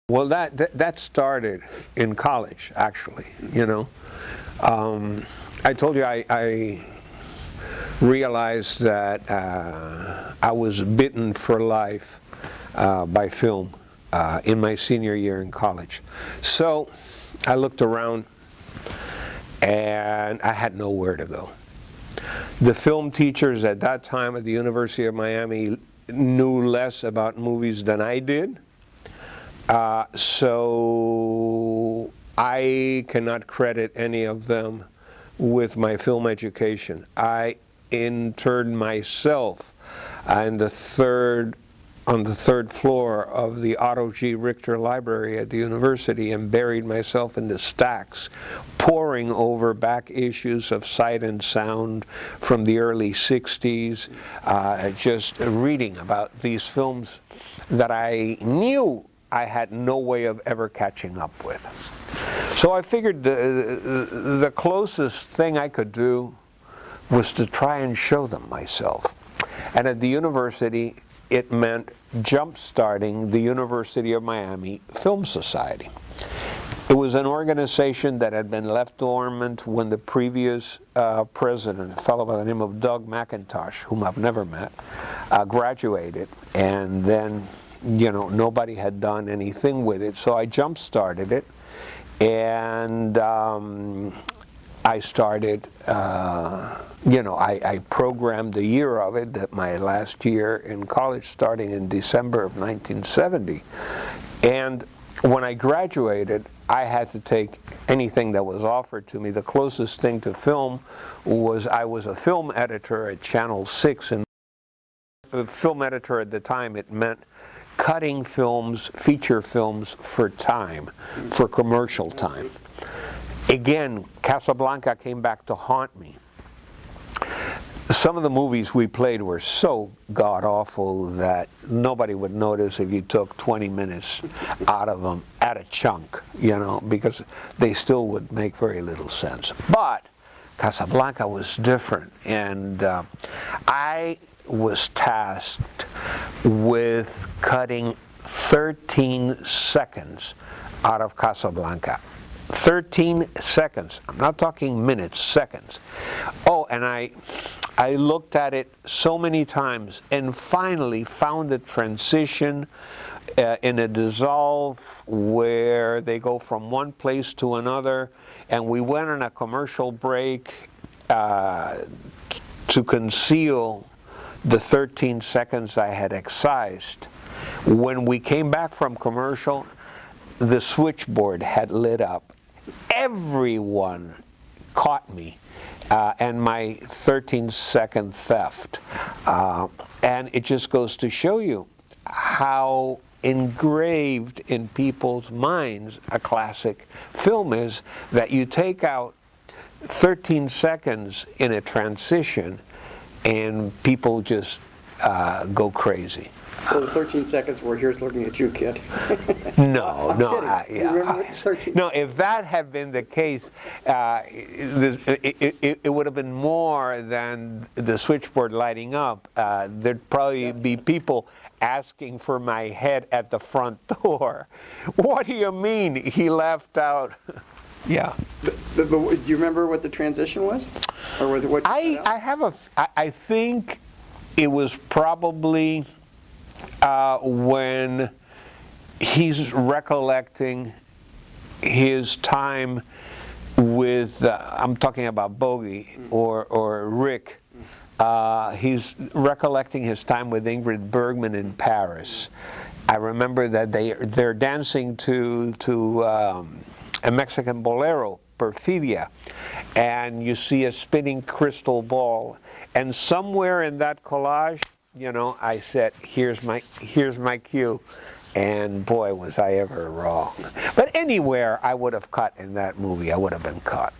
Well, that started in college, actually. I told you I realized that I was bitten for life by film in my senior year in college. So I looked around and I had nowhere to go. The film teachers at that time at the University of Miami knew less about movies than I did. So I cannot credit any of them with my film education. I interned myself on the third floor of the Otto G. Richter Library at the university and buried myself in the stacks, poring over back issues of Sight and Sound from the early 60s, just reading about these films that I knew I had no way of ever catching up with. So I figured the closest thing I could do was to try and show them myself. And at the university, it meant jump-starting the University of Miami Film Society. It was an organization that had been left dormant when the previous president, a fellow by the name of Doug McIntosh, whom I've never met, graduated, and then nobody had done anything with it. So I jump-started it, and I started, I programmed the year of it, that my last year in college, starting in December of 1970. And when I graduated, I had to take anything that was offered to me. The closest thing to film was I was a film editor at Channel 6. And a film editor at the time, it meant cutting films, feature films for time, for commercial time. Again, Casablanca came back to haunt me. Some of the movies we played were so god-awful that nobody would notice if you took 20 minutes out of them at a chunk, because they still would make very little sense. But Casablanca was different, and I was tasked with cutting 13 seconds out of Casablanca. 13 seconds. I'm not talking minutes, seconds. Oh, and I looked at it so many times and finally found the transition in a dissolve where they go from one place to another, and we went on a commercial break to conceal the 13 seconds I had excised. When we came back from commercial, the switchboard had lit up. Everyone caught me and my 13-second theft. And it just goes to show you how engraved in people's minds a classic film is, that you take out 13 seconds in a transition and people just go crazy. So the 13 seconds were "Here's looking at you, kid." No. No, if that had been the case, it would have been more than the switchboard lighting up. There'd probably be people asking for my head at the front door. What do you mean he left out? Yeah. But do you remember what the transition was, or what? I think it was probably when he's recollecting his time with, I'm talking about Bogey or Rick. He's recollecting his time with Ingrid Bergman in Paris. I remember that they're dancing to a Mexican bolero, Perfidia, and you see a spinning crystal ball, and somewhere in that collage, I said, here's my cue, and boy, was I ever wrong. But anywhere I would have cut in that movie, I would have been cut.